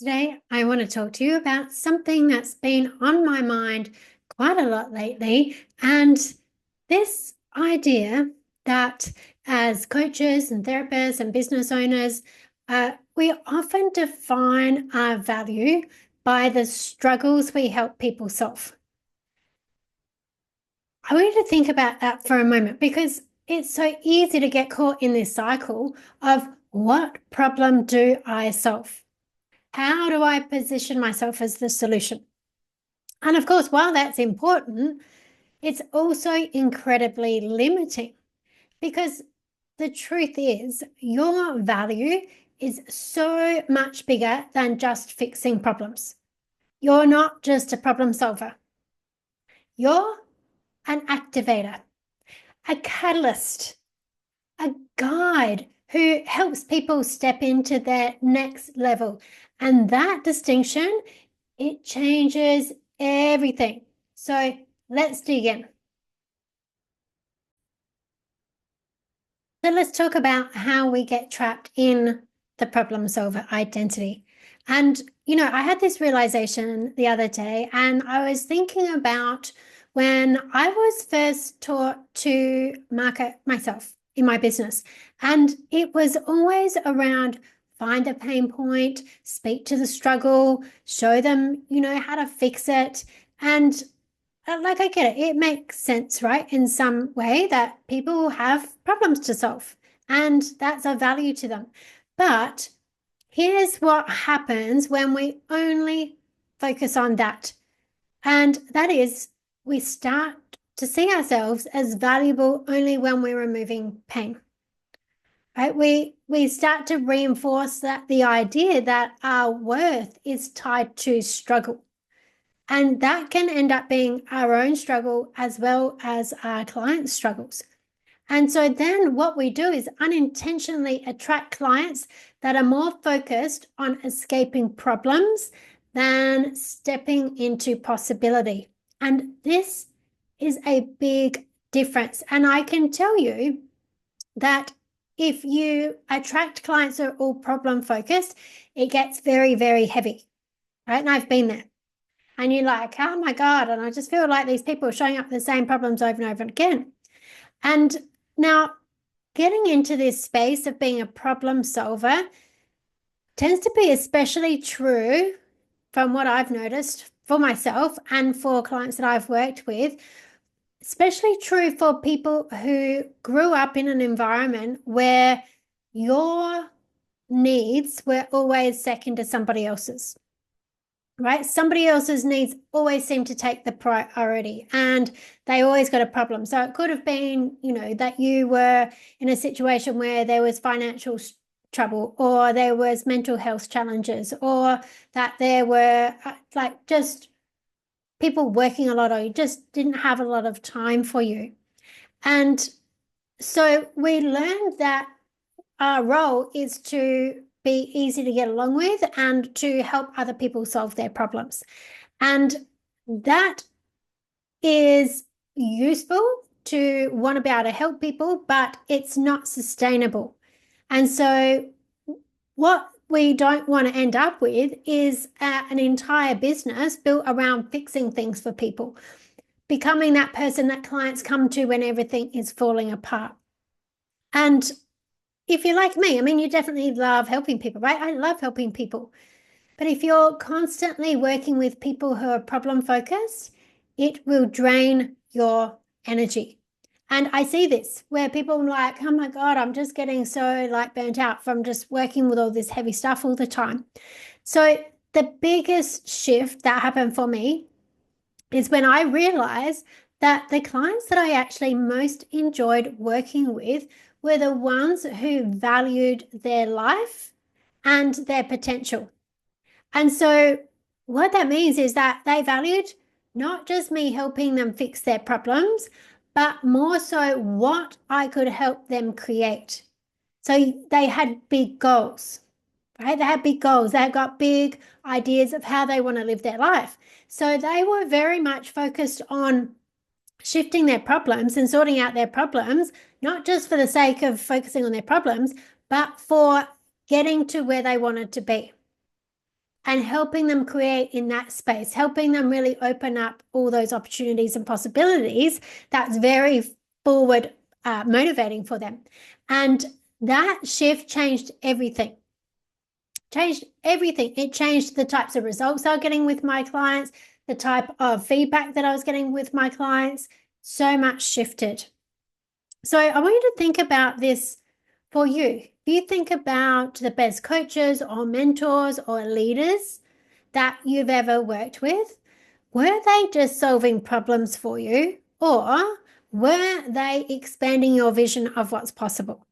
Today, I want to talk to you about something that's been on my mind quite a lot lately, and this idea that as coaches and therapists and business owners, we often define our value by the struggles we help people solve. I want you to think about that for a moment because it's so easy to get caught in this cycle of what problem do I solve? How do I position myself as the solution? And of course, while that's important, it's also incredibly limiting because the truth is your value is so much bigger than just fixing problems. You're not just a problem solver. You're an activator, a catalyst, a guide who helps people step into their next level. And that distinction, it changes everything. So let's dig in. So let's talk about how we get trapped in the problem solver identity. And, I had this realization the other day, and I was thinking about when I was first taught to market myself in my business. And it was always around find a pain point, speak to the struggle, show them, how to fix it. And I get it. It makes sense, right? In some way that people have problems to solve, and that's of value to them. But here's what happens when we only focus on that. And that is we start to see ourselves as valuable only when we're removing pain. Right? We start to reinforce that the idea that our worth is tied to struggle. And that can end up being our own struggle as well as our clients' struggles. And so then what we do is unintentionally attract clients that are more focused on escaping problems than stepping into possibility. And this is a big difference. And I can tell you that if you attract clients that are all problem focused, it gets very, very heavy, right? And I've been there. And you're like, oh my God, and I just feel like these people are showing up with the same problems over and over again. And now getting into this space of being a problem solver tends to be especially true from what I've noticed for myself and for clients that I've worked with, especially true for people who grew up in an environment where your needs were always second to somebody else's. Right? Somebody else's needs always seem to take the priority and they always got a problem. So it could have been, that you were in a situation where there was financial trouble or there was mental health challenges or that there were just people working a lot or you just didn't have a lot of time for you. And so we learned that our role is to be easy to get along with and to help other people solve their problems. And that is useful to want to be able to help people, but it's not sustainable. And so what we don't want to end up with is an entire business built around fixing things for people, becoming that person that clients come to when everything is falling apart. And if you're like me, you definitely love helping people, right? I love helping people. But if you're constantly working with people who are problem focused, it will drain your energy. And I see this where people are like, oh my God, I'm just getting so burnt out from just working with all this heavy stuff all the time. So the biggest shift that happened for me is when I realized that the clients that I actually most enjoyed working with were the ones who valued their life and their potential. And so what that means is that they valued not just me helping them fix their problems, but more so what I could help them create. So they had big goals, right? They had big goals. They got big ideas of how they want to live their life. So they were very much focused on shifting their problems and sorting out their problems, not just for the sake of focusing on their problems, but for getting to where they wanted to be. and helping them create in that space, helping them really open up all those opportunities and possibilities. That's very forward motivating for them. And that shift changed everything. It changed the types of results I was getting with my clients, the type of feedback that I was getting with my clients. So much shifted. So I want you to think about this for you. If you think about the best coaches or mentors or leaders that you've ever worked with, were they just solving problems for you, or were they expanding your vision of what's possible?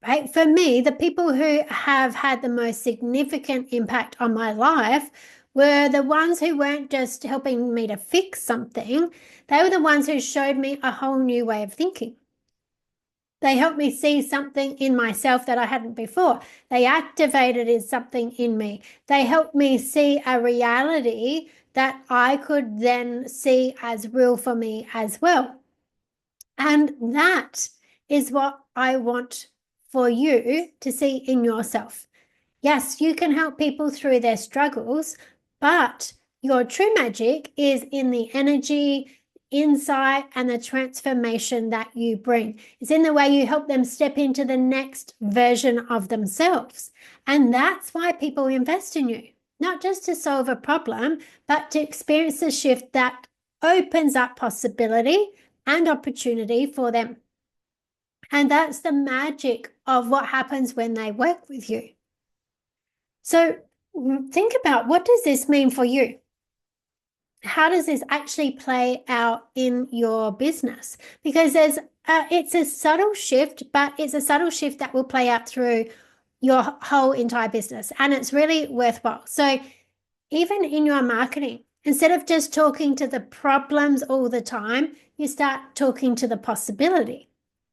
Right? For me, the people who have had the most significant impact on my life were the ones who weren't just helping me to fix something. They were the ones who showed me a whole new way of thinking. They helped me see something in myself that I hadn't before. They activated something in me. They helped me see a reality that I could then see as real for me as well. And that is what I want for you to see in yourself. Yes, you can help people through their struggles, but your true magic is in the energy, insight, and the transformation that you bring. It's in the way you help them step into the next version of themselves. And that's why people invest in you, not just to solve a problem, but to experience a shift that opens up possibility and opportunity for them. And that's the magic of what happens when they work with you. So think about, what does this mean for you? How does this actually play out in your business? Because it's a subtle shift, but it's a subtle shift that will play out through your whole entire business. And it's really worthwhile. So even in your marketing, instead of just talking to the problems all the time, you start talking to the possibility,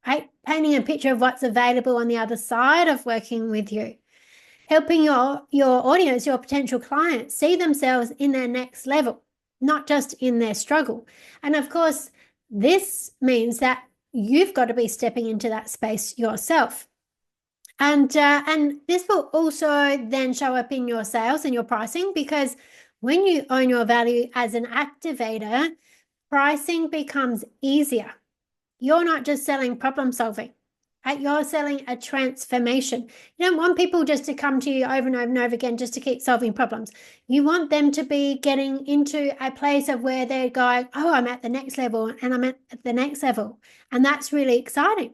right? Painting a picture of what's available on the other side of working with you. Helping your audience, your potential clients, see themselves in their next level, not just in their struggle. And of course, this means that you've got to be stepping into that space yourself. And this will also then show up in your sales and your pricing, because when you own your value as an activator, pricing becomes easier. You're not just selling problem solving. Right? You're selling a transformation. You don't want people just to come to you over and over and over again just to keep solving problems. You want them to be getting into a place of where they're going, oh, I'm at the next level, and I'm at the next level. And that's really exciting.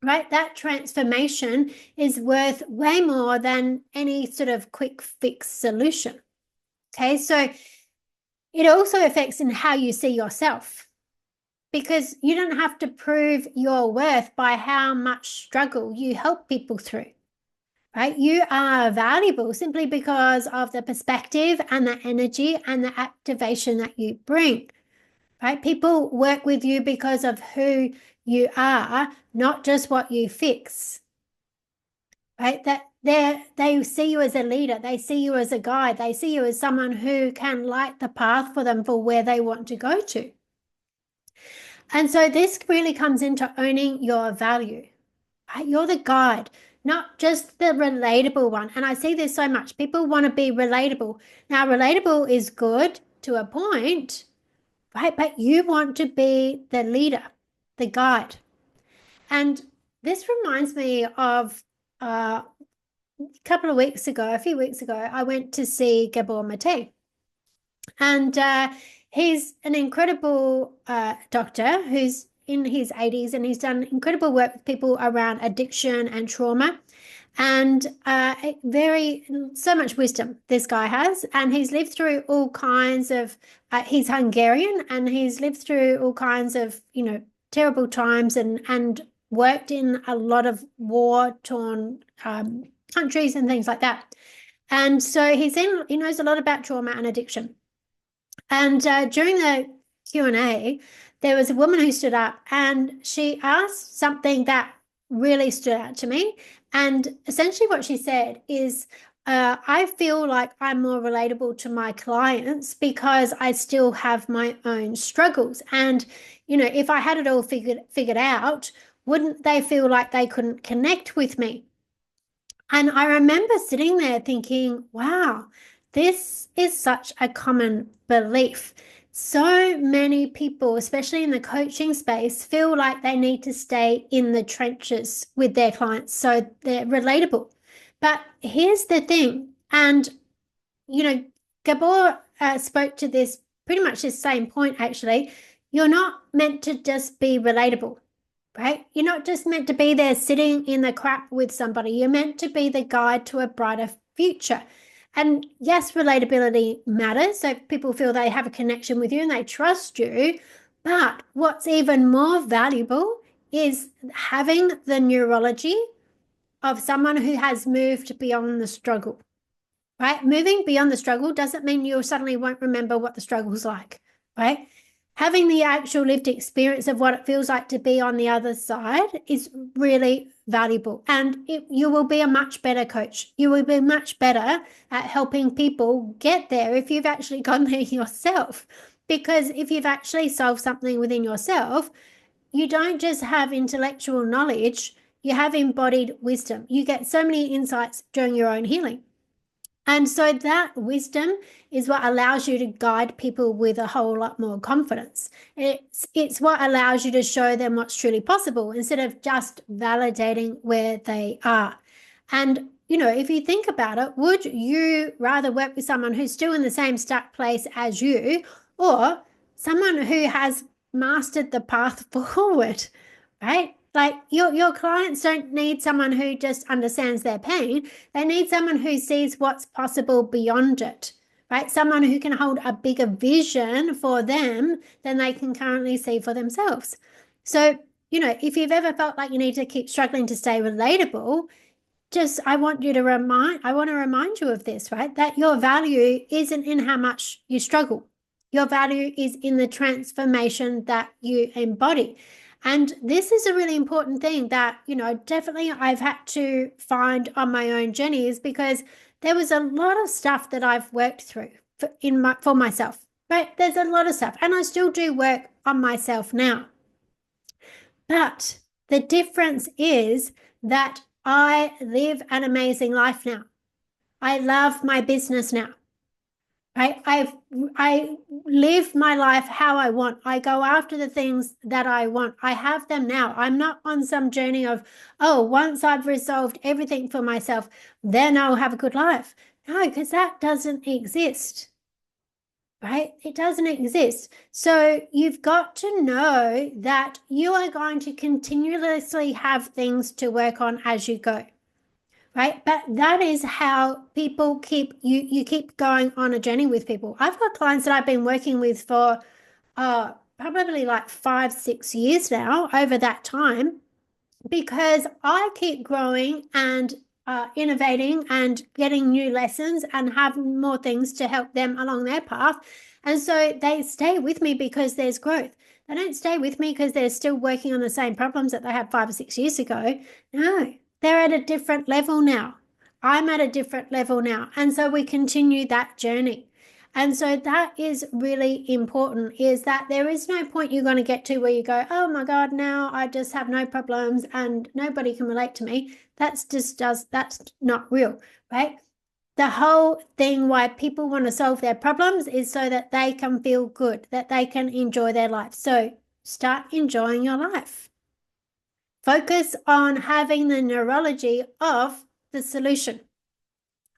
Right? That transformation is worth way more than any sort of quick fix solution. Okay, so it also affects in how you see yourself, because you don't have to prove your worth by how much struggle you help people through, right? You are valuable simply because of the perspective and the energy and the activation that you bring, right? People work with you because of who you are, not just what you fix, right? That they see you as a leader. They see you as a guide. They see you as someone who can light the path for them for where they want to go to. And so this really comes into owning your value, right? You're the guide, not just the relatable one. And I see this so much. People want to be relatable. Now, relatable is good to a point, right? But you want to be the leader, the guide. And this reminds me of a few weeks ago, I went to see Gabor Maté. And he's an incredible doctor who's in his 80s, and he's done incredible work with people around addiction and trauma, and so much wisdom this guy has. And he's lived through all kinds of he's Hungarian, and he's lived through all kinds of terrible times, and worked in a lot of war-torn countries and things like that. And so he knows a lot about trauma and addiction. And during the Q&A, there was a woman who stood up, and she asked something that really stood out to me. And essentially what she said is, I feel like I'm more relatable to my clients because I still have my own struggles. And, if I had it all figured out, wouldn't they feel like they couldn't connect with me? And I remember sitting there thinking, wow, this is such a common belief. So many people, especially in the coaching space, feel like they need to stay in the trenches with their clients so they're relatable. But here's the thing, and Gabor spoke to this pretty much the same point actually. You're not meant to just be relatable, right? You're not just meant to be there sitting in the crap with somebody. You're meant to be the guide to a brighter future. And yes, relatability matters. So people feel they have a connection with you and they trust you. But what's even more valuable is having the neurology of someone who has moved beyond the struggle, right? Moving beyond the struggle doesn't mean you suddenly won't remember what the struggle's like, right? Having the actual lived experience of what it feels like to be on the other side is really valuable. And you will be a much better coach. You will be much better at helping people get there if you've actually gone there yourself. Because if you've actually solved something within yourself, you don't just have intellectual knowledge, you have embodied wisdom. You get so many insights during your own healing. And so that wisdom is what allows you to guide people with a whole lot more confidence. It's what allows you to show them what's truly possible instead of just validating where they are. And, if you think about it, would you rather work with someone who's still in the same stuck place as you, or someone who has mastered the path forward, right? Like your clients don't need someone who just understands their pain. They need someone who sees what's possible beyond it, right? Someone who can hold a bigger vision for them than they can currently see for themselves. So, if you've ever felt like you need to keep struggling to stay relatable, I want to remind you of this, right? That your value isn't in how much you struggle. Your value is in the transformation that you embody. And this is a really important thing that, definitely I've had to find on my own journeys, because there was a lot of stuff that I've worked through for myself, right? There's a lot of stuff, and I still do work on myself now. But the difference is that I live an amazing life now. I love my business now. I live my life how I want. I go after the things that I want. I have them now. I'm not on some journey of, once I've resolved everything for myself, then I'll have a good life. No, because that doesn't exist, right? It doesn't exist. So you've got to know that you are going to continuously have things to work on as you go. Right. But that is how people you keep going on a journey with people. I've got clients that I've been working with for probably like 5-6 years now over that time, because I keep growing and innovating and getting new lessons and have more things to help them along their path. And so they stay with me because there's growth. They don't stay with me because they're still working on the same problems that they had 5 or 6 years ago. No, they're at a different level now. I'm at a different level now. And so we continue that journey. And so that is really important, is that there is no point you're going to get to where you go, oh my God, now I just have no problems and nobody can relate to me. That's not real, right? The whole thing why people want to solve their problems is so that they can feel good, that they can enjoy their life. So start enjoying your life. Focus on having the neurology of the solution.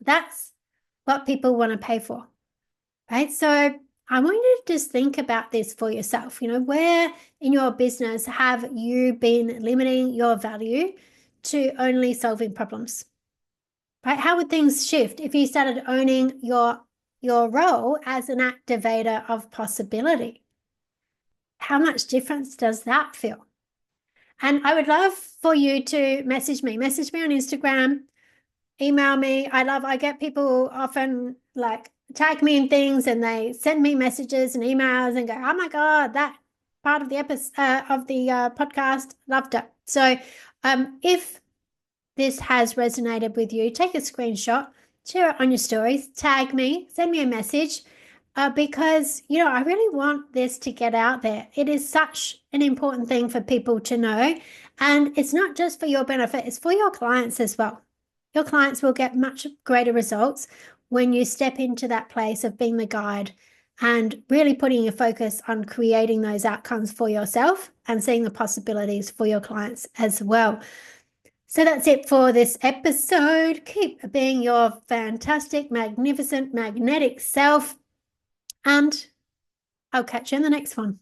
That's what people want to pay for, right? So I want you to just think about this for yourself. Where in your business have you been limiting your value to only solving problems? Right? How would things shift if you started owning your role as an activator of possibility? How much difference does that feel? And I would love for you to message me on Instagram, email me. I get people often like tag me in things and they send me messages and emails and go, oh my God, that part of the episode of the podcast, loved it. So if this has resonated with you, take a screenshot, share it on your stories, tag me, send me a message, because, I really want this to get out there. It is such an important thing for people to know. And it's not just for your benefit, it's for your clients as well. your clients will get much greater results when you step into that place of being the guide and really putting your focus on creating those outcomes for yourself and seeing the possibilities for your clients as well. So that's it for this episode. Keep being your fantastic, magnificent, magnetic self, and I'll catch you in the next one.